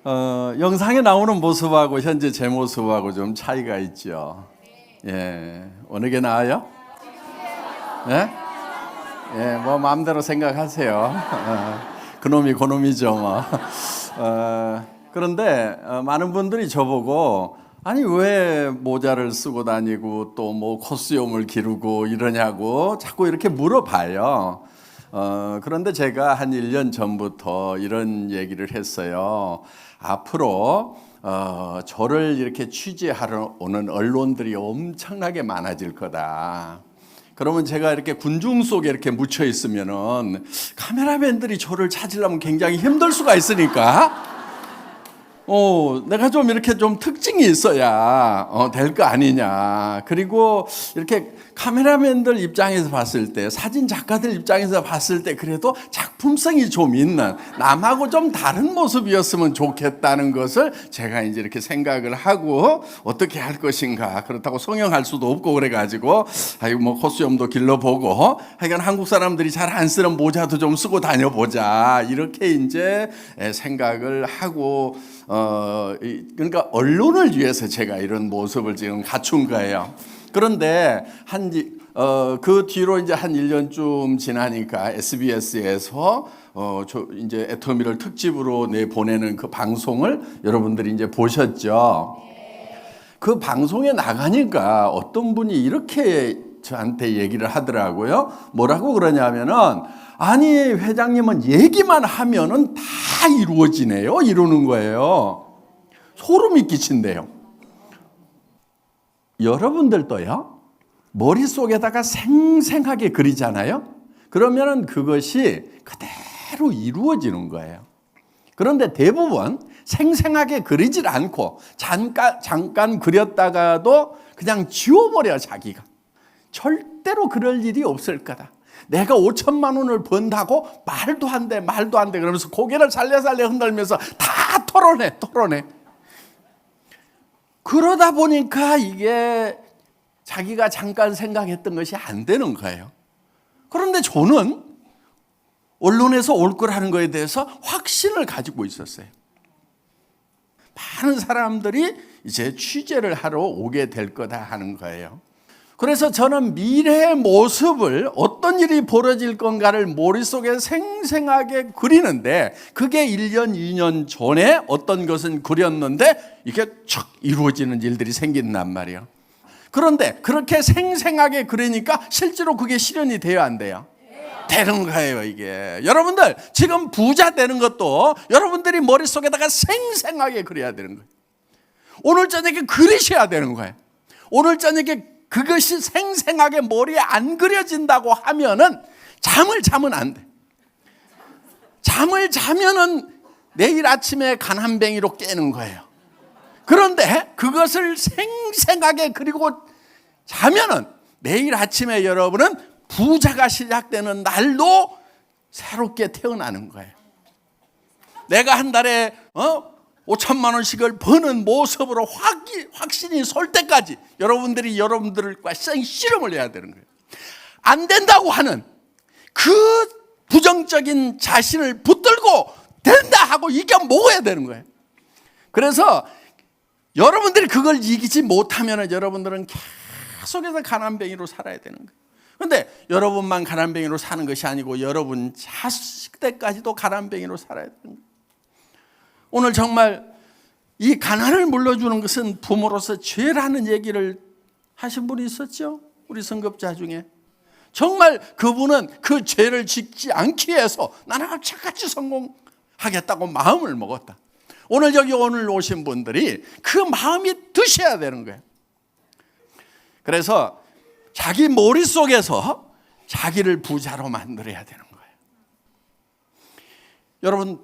영상에 나오는 모습하고 현재 제 모습하고 좀 차이가 있죠. 어느 게 나아요? 예? 뭐 마음대로 생각하세요. 그놈이 그놈이죠, 뭐. 그런데 많은 분들이 저보고 아니 왜 모자를 쓰고 다니고 또 뭐 코스염을 기르고 이러냐고 자꾸 이렇게 물어봐요. 그런데 제가 한 1년 전부터 이런 얘기를 했어요. 앞으로 저를 이렇게 취재하러 오는 언론들이 엄청나게 많아질 거다. 그러면 제가 이렇게 군중 속에 이렇게 묻혀 있으면은 카메라맨들이 저를 찾으려면 굉장히 힘들 수가 있으니까 내가 좀 이렇게 좀 특징이 있어야 될 거 아니냐. 그리고 이렇게 카메라맨들 입장에서 봤을 때, 사진 작가들 입장에서 봤을 때 그래도 작품성이 좀 있는 남하고 좀 다른 모습이었으면 좋겠다는 것을 제가 이제 이렇게 생각을 하고 어떻게 할 것인가. 그렇다고 성형할 수도 없고 그래가지고 뭐 코스염도 길러보고 하여간 한국 사람들이 잘 안 쓰는 모자도 좀 쓰고 다녀보자. 이렇게 이제 생각을 하고 그러니까 언론을 위해서 제가 이런 모습을 지금 갖춘 거예요. 그런데 그 뒤로 이제 한 1년쯤 지나니까 SBS에서 이제 애터미를 특집으로 내보내는 그 방송을 여러분들이 이제 보셨죠. 그 방송에 나가니까 어떤 분이 이렇게 저한테 얘기를 하더라고요. 뭐라고 그러냐면은 아니 회장님은 얘기만 하면은 다 이루어지네요 이러는 거예요. 소름이 끼친대요. 여러분들도요 머릿속에다가 생생하게 그리잖아요. 그러면은 그것이 그대로 이루어지는 거예요. 그런데 대부분 생생하게 그리질 않고 잠깐 그렸다가도 그냥 지워버려. 자기가 절대로 그럴 일이 없을 거다. 내가 5천만 원을 번다고 말도 안 돼 그러면서 고개를 살려살려 흔들면서 다 털어내. 그러다 보니까 이게 자기가 잠깐 생각했던 것이 안 되는 거예요. 그런데 저는 언론에서 올 거라는 거에 대해서 확신을 가지고 있었어요. 많은 사람들이 이제 취재를 하러 오게 될 거다 하는 거예요. 그래서 저는 미래의 모습을 어떤 일이 벌어질 건가를 머릿속에 생생하게 그리는데 그게 1년, 2년 전에 어떤 것은 그렸는데 이게 척 이루어지는 일들이 생긴단 말이에요. 그런데 그렇게 생생하게 그리니까 실제로 그게 실현이 돼야 안 돼요? 되는 거예요 이게. 여러분들 지금 부자 되는 것도 여러분들이 머릿속에다가 생생하게 그려야 되는 거예요. 오늘 저녁에 그리셔야 되는 거예요. 오늘 저녁에 그것이 생생하게 머리에 안 그려진다고 하면은 잠을 자면 안 돼. 잠을 자면은 내일 아침에 가난뱅이로 깨는 거예요. 그런데 그것을 생생하게 그리고 자면은 내일 아침에 여러분은 부자가 시작되는 날도 새롭게 태어나는 거예요. 내가 한 달에 5천만 원씩을 버는 모습으로 확신이 설 때까지 여러분들과 씨름을 해야 되는 거예요. 안 된다고 하는 그 부정적인 자신을 붙들고 된다 하고 이겨 먹어야 되는 거예요. 그래서 여러분들이 그걸 이기지 못하면 여러분들은 계속해서 가난뱅이로 살아야 되는 거예요. 그런데 여러분만 가난뱅이로 사는 것이 아니고 여러분 자식 때까지도 가난뱅이로 살아야 되는 거예요. 오늘 정말 이 가난을 물려주는 것은 부모로서 죄라는 얘기를 하신 분이 있었죠. 우리 선급자 중에. 정말 그분은 그 죄를 짓지 않기 위해서 나는 악착같이 성공하겠다고 마음을 먹었다. 오늘 오신 분들이 그 마음이 드셔야 되는 거예요. 그래서 자기 머릿속에서 자기를 부자로 만들어야 되는 거예요.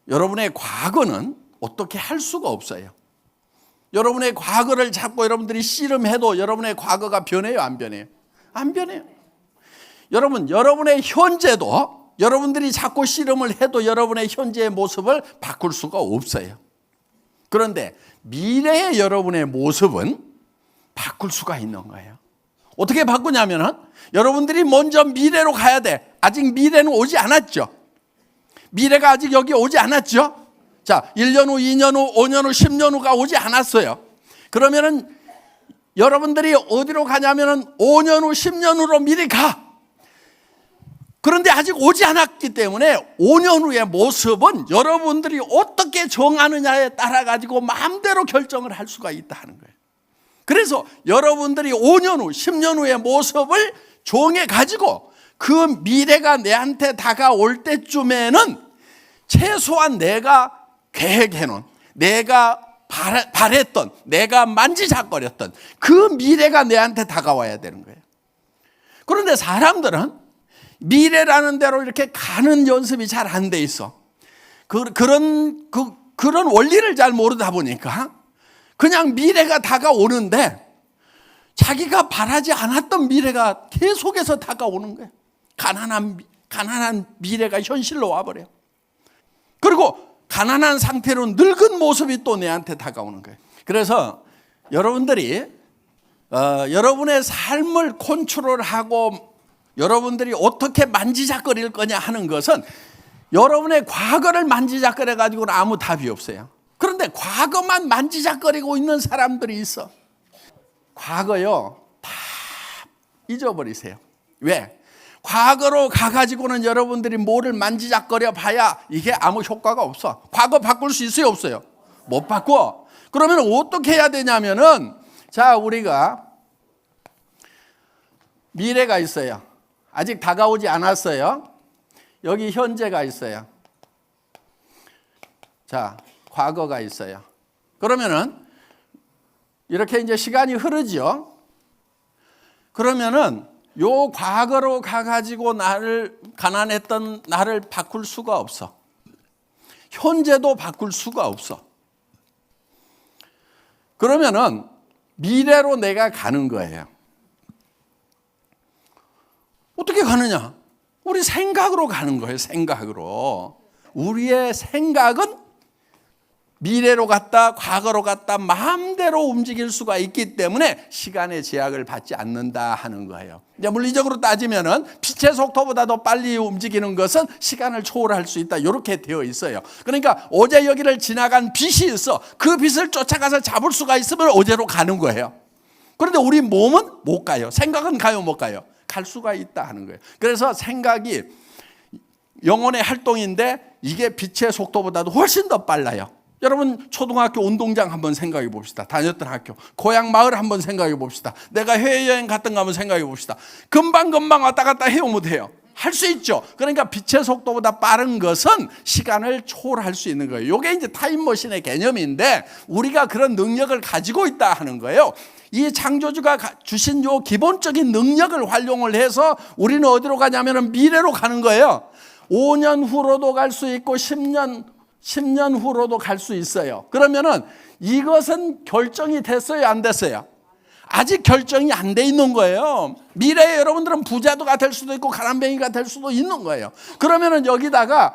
여러분의 과거는 어떻게 할 수가 없어요. 여러분의 과거를 자꾸 여러분들이 씨름해도 여러분의 과거가 변해요, 안 변해요? 안 변해요. 여러분의 현재도 여러분들이 자꾸 씨름을 해도 여러분의 현재의 모습을 바꿀 수가 없어요. 그런데 미래의 여러분의 모습은 바꿀 수가 있는 거예요. 어떻게 바꾸냐면은 여러분들이 먼저 미래로 가야 돼. 아직 미래는 오지 않았죠. 미래가 아직 여기 오지 않았죠. 자, 1년 후, 2년 후, 5년 후, 10년 후가 오지 않았어요. 그러면은 여러분들이 어디로 가냐면은 5년 후, 10년 후로 미리 가. 그런데 아직 오지 않았기 때문에 5년 후의 모습은 여러분들이 어떻게 정하느냐에 따라 가지고 마음대로 결정을 할 수가 있다 하는 거예요. 그래서 여러분들이 5년 후, 10년 후의 모습을 정해 가지고 그 미래가 내한테 다가올 때쯤에는 최소한 내가 계획해놓은, 내가 바랬던, 내가 만지작거렸던 그 미래가 내한테 다가와야 되는 거예요. 그런데 사람들은 미래라는 대로 이렇게 가는 연습이 잘 안 돼 있어. 그런 원리를 잘 모르다 보니까 그냥 미래가 다가오는데 자기가 바라지 않았던 미래가 계속해서 다가오는 거예요. 가난한 미래가 현실로 와버려요. 그리고 가난한 상태로 늙은 모습이 또 내한테 다가오는 거예요. 그래서 여러분들이 여러분의 삶을 컨트롤하고 여러분들이 어떻게 만지작거릴 거냐 하는 것은 여러분의 과거를 만지작거려 가지고는 아무 답이 없어요. 그런데 과거만 만지작거리고 있는 사람들이 있어. 과거요, 다 잊어버리세요. 왜? 과거로 가가지고는 여러분들이 뭐를 만지작거려 봐야 이게 아무 효과가 없어. 과거 바꿀 수 있어요, 없어요? 못 바꿔. 그러면 어떻게 해야 되냐면은, 자, 우리가 미래가 있어요. 아직 다가오지 않았어요. 여기 현재가 있어요. 자, 과거가 있어요. 그러면은 이렇게 이제 시간이 흐르죠. 그러면은 요 과거로 가가지고 가난했던 나를 바꿀 수가 없어. 현재도 바꿀 수가 없어. 그러면은 미래로 내가 가는 거예요. 어떻게 가느냐? 우리 생각으로 가는 거예요. 생각으로. 우리의 생각은 미래로 갔다 과거로 갔다 마음대로 움직일 수가 있기 때문에 시간의 제약을 받지 않는다 하는 거예요. 이제 물리적으로 따지면은 빛의 속도보다 더 빨리 움직이는 것은 시간을 초월할 수 있다, 이렇게 되어 있어요. 그러니까 어제 여기를 지나간 빛이 있어. 그 빛을 쫓아가서 잡을 수가 있으면 어제로 가는 거예요. 그런데 우리 몸은 못 가요. 생각은 가요, 못 가요? 갈 수가 있다 하는 거예요. 그래서 생각이 영혼의 활동인데 이게 빛의 속도보다도 훨씬 더 빨라요. 여러분 초등학교 운동장 한번 생각해 봅시다. 다녔던 학교, 고향 마을 한번 생각해 봅시다. 내가 해외여행 갔던 거 한번 생각해 봅시다. 금방 왔다 갔다 해요, 못해요? 할 수 있죠. 그러니까 빛의 속도보다 빠른 것은 시간을 초월할 수 있는 거예요. 이게 이제 타임머신의 개념인데 우리가 그런 능력을 가지고 있다 하는 거예요. 이 창조주가 주신 요 기본적인 능력을 활용을 해서 우리는 어디로 가냐면 미래로 가는 거예요. 5년 후로도 갈 수 있고 10년 후로도 갈 수 있어요. 그러면은 이것은 결정이 됐어요, 안 됐어요? 아직 결정이 안 돼 있는 거예요. 미래에 여러분들은 부자도가 될 수도 있고 가난뱅이가 될 수도 있는 거예요. 그러면은 여기다가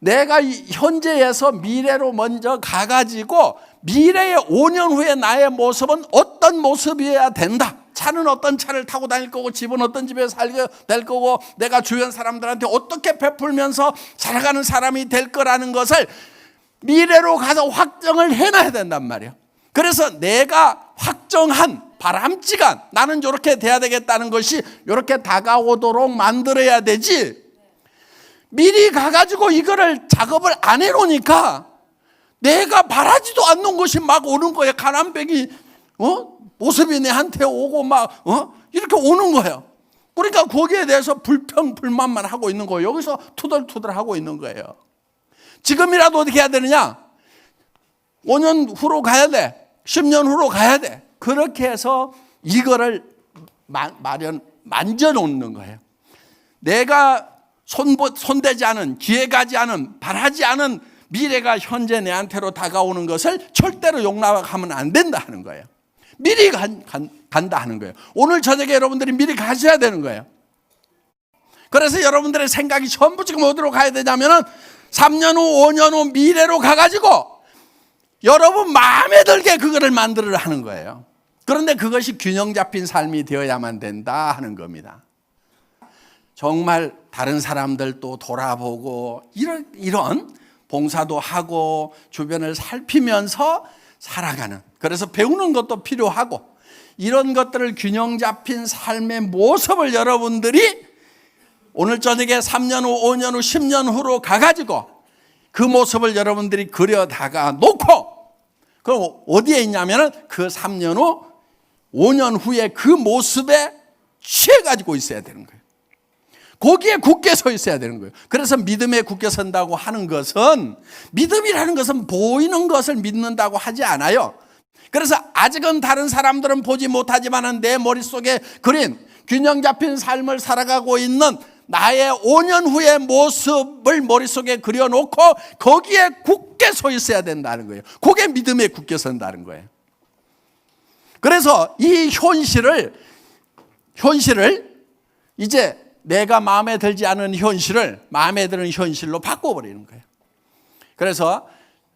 내가 현재에서 미래로 먼저 가가지고 미래의 5년 후에 나의 모습은 어떤 모습이어야 된다. 차는 어떤 차를 타고 다닐 거고, 집은 어떤 집에 살게 될 거고, 내가 주변 사람들한테 어떻게 베풀면서 살아가는 사람이 될 거라는 것을 미래로 가서 확정을 해놔야 된단 말이에요. 그래서 내가 확정한 바람직한 나는 이렇게 돼야 되겠다는 것이 이렇게 다가오도록 만들어야 되지, 미리 가가지고 이거를 작업을 안 해놓으니까 내가 바라지도 않는 것이 막 오는 거예요. 가난뱅이 모습이 내한테 오고 막 이렇게 오는 거예요. 그러니까 거기에 대해서 불평불만만 하고 있는 거예요. 여기서 투덜투덜 하고 있는 거예요. 지금이라도 어떻게 해야 되느냐? 5년 후로 가야 돼. 10년 후로 가야 돼. 그렇게 해서 이거를 만져놓는 거예요. 내가 손대지 않은, 기회가지 않은, 바라지 않은 미래가 현재 내한테로 다가오는 것을 절대로 용납하면 안 된다 하는 거예요. 미리 간다 하는 거예요. 오늘 저녁에 여러분들이 미리 가셔야 되는 거예요. 그래서 여러분들의 생각이 전부 지금 어디로 가야 되냐면은 3년 후, 5년 후 미래로 가가지고 여러분 마음에 들게 그거를 만들으려 하는 거예요. 그런데 그것이 균형 잡힌 삶이 되어야만 된다 하는 겁니다. 정말 다른 사람들도 돌아보고 이런 봉사도 하고 주변을 살피면서 살아가는, 그래서 배우는 것도 필요하고, 이런 것들을 균형 잡힌 삶의 모습을 여러분들이 오늘 저녁에 3년 후, 5년 후, 10년 후로 가가지고 그 모습을 여러분들이 그려다가 놓고, 그럼 어디에 있냐면은 그 3년 후, 5년 후에 그 모습에 취해가지고 있어야 되는 거예요. 거기에 굳게 서 있어야 되는 거예요. 그래서 믿음에 굳게 선다고 하는 것은, 믿음이라는 것은 보이는 것을 믿는다고 하지 않아요. 그래서 아직은 다른 사람들은 보지 못하지만 내 머릿속에 그린 균형 잡힌 삶을 살아가고 있는 나의 5년 후의 모습을 머릿속에 그려놓고 거기에 굳게 서 있어야 된다는 거예요. 그게 믿음에 굳게 선다는 거예요. 그래서 이 현실을 이제 내가 마음에 들지 않은 현실을 마음에 드는 현실로 바꿔버리는 거예요. 그래서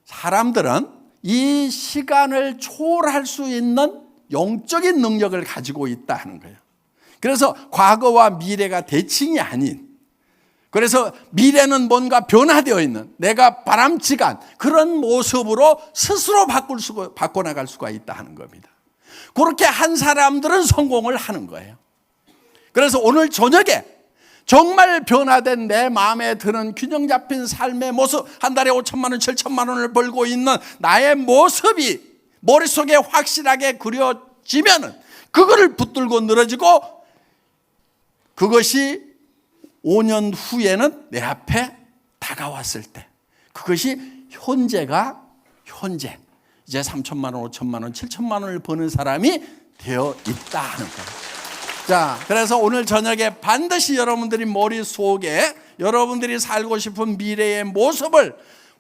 사람들은 이 시간을 초월할 수 있는 영적인 능력을 가지고 있다 하는 거예요. 그래서 과거와 미래가 대칭이 아닌, 그래서 미래는 뭔가 변화되어 있는, 내가 바람직한 그런 모습으로 스스로 바꿔나갈 수가 있다 하는 겁니다. 그렇게 한 사람들은 성공을 하는 거예요. 그래서 오늘 저녁에 정말 변화된 내 마음에 드는 균형 잡힌 삶의 모습, 한 달에 5천만 원, 7천만 원을 벌고 있는 나의 모습이 머릿속에 확실하게 그려지면은 그거를 붙들고 늘어지고, 그것이 5년 후에는 내 앞에 다가왔을 때 그것이 현재가 현재, 이제 3천만 원, 5천만 원, 7천만 원을 버는 사람이 되어 있다 하는 거예요. 자, 그래서 오늘 저녁에 반드시 여러분들이 머릿속에 여러분들이 살고 싶은 미래의 모습을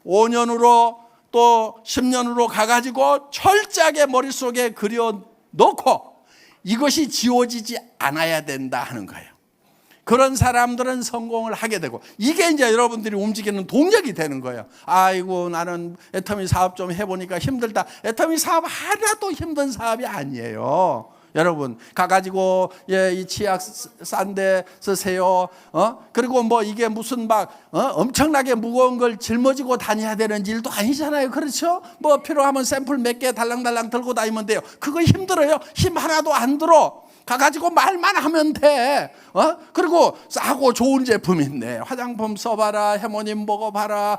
5년으로 또 10년으로 가가지고 철저하게 머릿속에 그려놓고 이것이 지워지지 않아야 된다 하는 거예요. 그런 사람들은 성공을 하게 되고, 이게 이제 여러분들이 움직이는 동력이 되는 거예요. 아이고, 나는 애터미 사업 좀 해보니까 힘들다. 애터미 사업 하나도 힘든 사업이 아니에요. 여러분, 가가지고 이 치약 싼 데 쓰세요. 그리고 뭐 이게 무슨 엄청나게 무거운 걸 짊어지고 다녀야 되는 일도 아니잖아요. 그렇죠? 뭐 필요하면 샘플 몇 개 달랑달랑 들고 다니면 돼요. 그거 힘들어요? 힘 하나도 안 들어. 가가지고 말만 하면 돼. 그리고 싸고 좋은 제품 있네. 화장품 써봐라, 해모님 먹어봐라,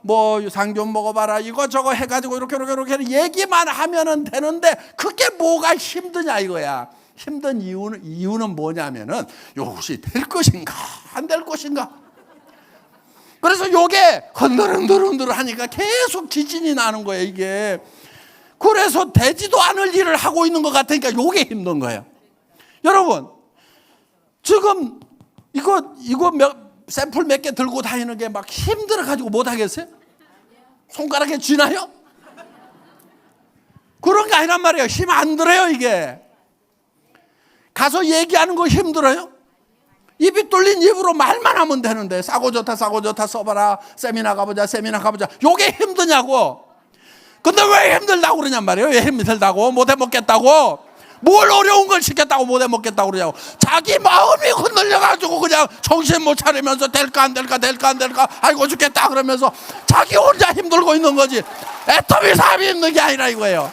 뭐 유산균 먹어봐라, 이거저거 해가지고 이렇게 얘기만 하면 되는데 그게 뭐가 힘드냐 이거야. 힘든 이유는 뭐냐면은 이것이 될 것인가 안 될 것인가. 그래서 요게 흔들흔들 하니까 계속 지진이 나는 거예요, 이게. 그래서 되지도 않을 일을 하고 있는 것 같으니까 요게 힘든 거예요. 여러분, 지금 이거 샘플 몇 개 들고 다니는 게 막 힘들어가지고 못 하겠어요? 손가락에 쥐나요? 그런 게 아니란 말이에요. 힘 안 들어요, 이게. 가서 얘기하는 거 힘들어요? 입이 뚫린 입으로 말만 하면 되는데, 싸고 좋다 써봐라, 세미나 가보자. 요게 힘드냐고. 근데 왜 힘들다고 그러냔 말이에요. 왜 힘들다고? 못 해먹겠다고? 뭘 어려운 걸 시켰다고 못 해먹겠다고 그러냐고. 자기 마음이 흔들려가지고 그냥 정신 못 차리면서 될까 안 될까 아이고 죽겠다 그러면서 자기 혼자 힘들고 있는 거지. 애터미 사업이 힘든 게 아니라 이거예요.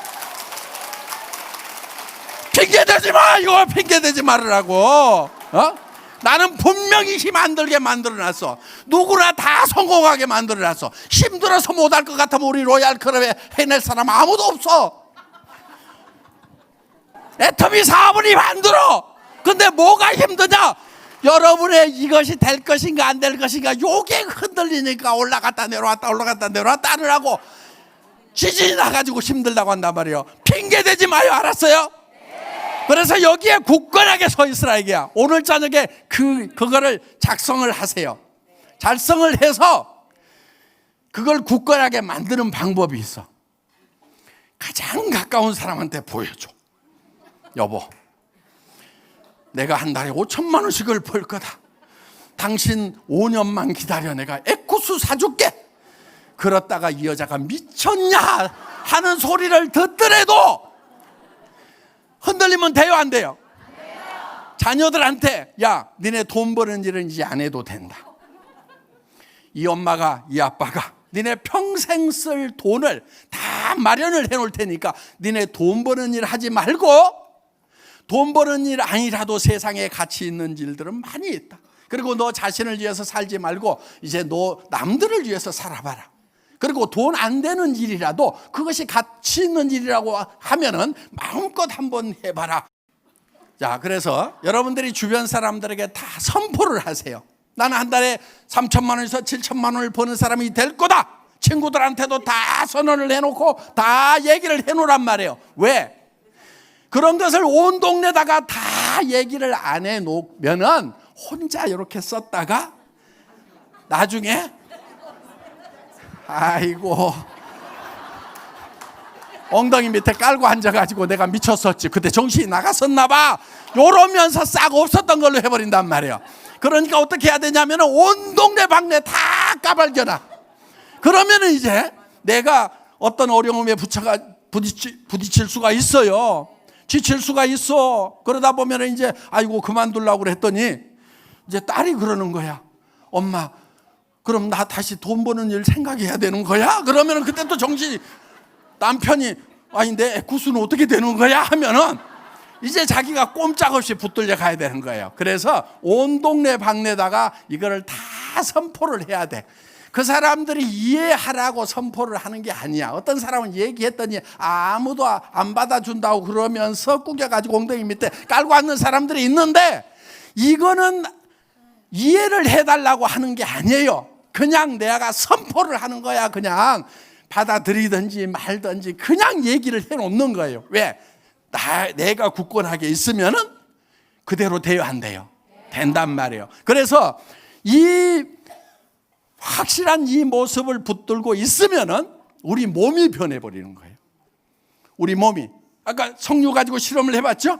핑계대지 마. 이거 핑계대지 말으라고. 나는 분명히 힘 안 들게 만들어놨어. 누구나 다 성공하게 만들어놨어. 힘들어서 못할 것 같으면 우리 로얄 클럽에 해낼 사람 아무도 없어. 애터미 사업은 힘 안 들어. 근데 뭐가 힘드냐? 여러분의 이것이 될 것인가 안 될 것인가 요게 흔들리니까 올라갔다 내려왔다 하느라고 지진이 나가지고 힘들다고 한단 말이에요. 핑계대지 마요. 알았어요? 그래서 여기에 굳건하게 서 있으라 이게야. 오늘 저녁에 그거를 작성을 하세요. 작성을 해서 그걸 굳건하게 만드는 방법이 있어. 가장 가까운 사람한테 보여줘. 여보, 내가 한 달에 5천만 원씩을 벌 거다. 당신 5년만 기다려. 내가 에쿠스 사줄게. 그렇다가 이 여자가 미쳤냐 하는 소리를 듣더라도 흔들리면 돼요, 안 돼요? 자녀들한테 야, 니네 돈 버는 일은 이제 안 해도 된다. 이 엄마가 이 아빠가 니네 평생 쓸 돈을 다 마련을 해놓을 테니까 니네 돈 버는 일 하지 말고, 돈 버는 일 아니라도 세상에 가치 있는 일들은 많이 있다. 그리고 너 자신을 위해서 살지 말고 이제 너 남들을 위해서 살아봐라. 그리고 돈 안 되는 일이라도 그것이 가치 있는 일이라고 하면은 마음껏 한번 해봐라. 자, 그래서 여러분들이 주변 사람들에게 다 선포를 하세요. 나는 한 달에 3천만 원에서 7천만 원을 버는 사람이 될 거다. 친구들한테도 다 선언을 해놓고 다 얘기를 해놓으란 말이에요. 왜? 그런 것을 온 동네다가 다 얘기를 안 해놓으면은 혼자 이렇게 썼다가 나중에 아이고 엉덩이 밑에 깔고 앉아가지고 내가 미쳤었지, 그때 정신이 나갔었나 봐, 요러면서 싹 없었던 걸로 해버린단 말이에요. 그러니까 어떻게 해야 되냐면 온 동네 방네 다 까발겨놔. 그러면은 이제 내가 어떤 어려움에 부딪힐 수가 있어요. 지칠 수가 있어. 그러다 보면 이제 아이고 그만두려고 그랬더니 이제 딸이 그러는 거야. 엄마, 그럼 나 다시 돈 버는 일 생각해야 되는 거야? 그러면은 그때 또 정신이, 남편이 아니 내 애구수는 어떻게 되는 거야? 하면은 이제 자기가 꼼짝없이 붙들려 가야 되는 거예요. 그래서 온 동네 방네다가 이거를 다 선포를 해야 돼. 그 사람들이 이해하라고 선포를 하는 게 아니야. 어떤 사람은 얘기했더니 아무도 안 받아준다고 그러면서 꾸겨가지고 엉덩이 밑에 깔고 앉는 사람들이 있는데, 이거는 이해를 해달라고 하는 게 아니에요. 그냥 내가 선포를 하는 거야. 그냥 받아들이든지 말든지 그냥 얘기를 해놓는 거예요. 왜? 내가 굳건하게 있으면은 그대로 돼요, 안 돼요? 된단 말이에요. 그래서 이 확실한 이 모습을 붙들고 있으면은 우리 몸이 변해버리는 거예요. 우리 몸이, 아까 석류 가지고 실험을 해봤죠?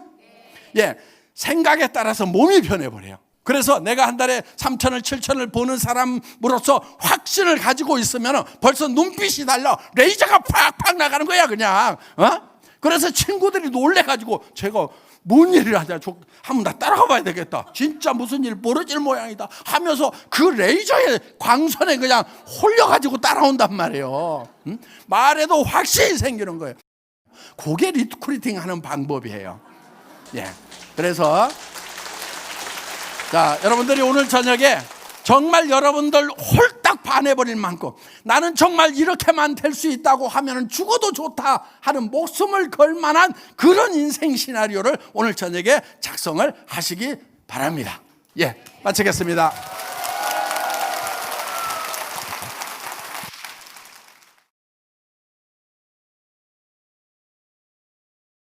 예, 생각에 따라서 몸이 변해버려요. 그래서 내가 한 달에 3천을 7천을 버는 사람으로서 확신을 가지고 있으면 벌써 눈빛이 달라. 레이저가 팍팍 나가는 거야 그냥. 그래서 친구들이 놀래가지고 제가 뭔 일을 하냐, 한번 나 따라가 봐야 되겠다, 진짜 무슨 일 벌어질 모양이다 하면서 그 레이저의 광선에 그냥 홀려가지고 따라온단 말이에요. 말에도 확신이 생기는 거예요. 그게 리크루팅 하는 방법이에요. 예. 그래서 자, 여러분들이 오늘 저녁에 정말 여러분들 홀딱 반해버릴 만큼 나는 정말 이렇게만 될 수 있다고 하면 죽어도 좋다 하는 목숨을 걸 만한 그런 인생 시나리오를 오늘 저녁에 작성을 하시기 바랍니다. 예, 마치겠습니다.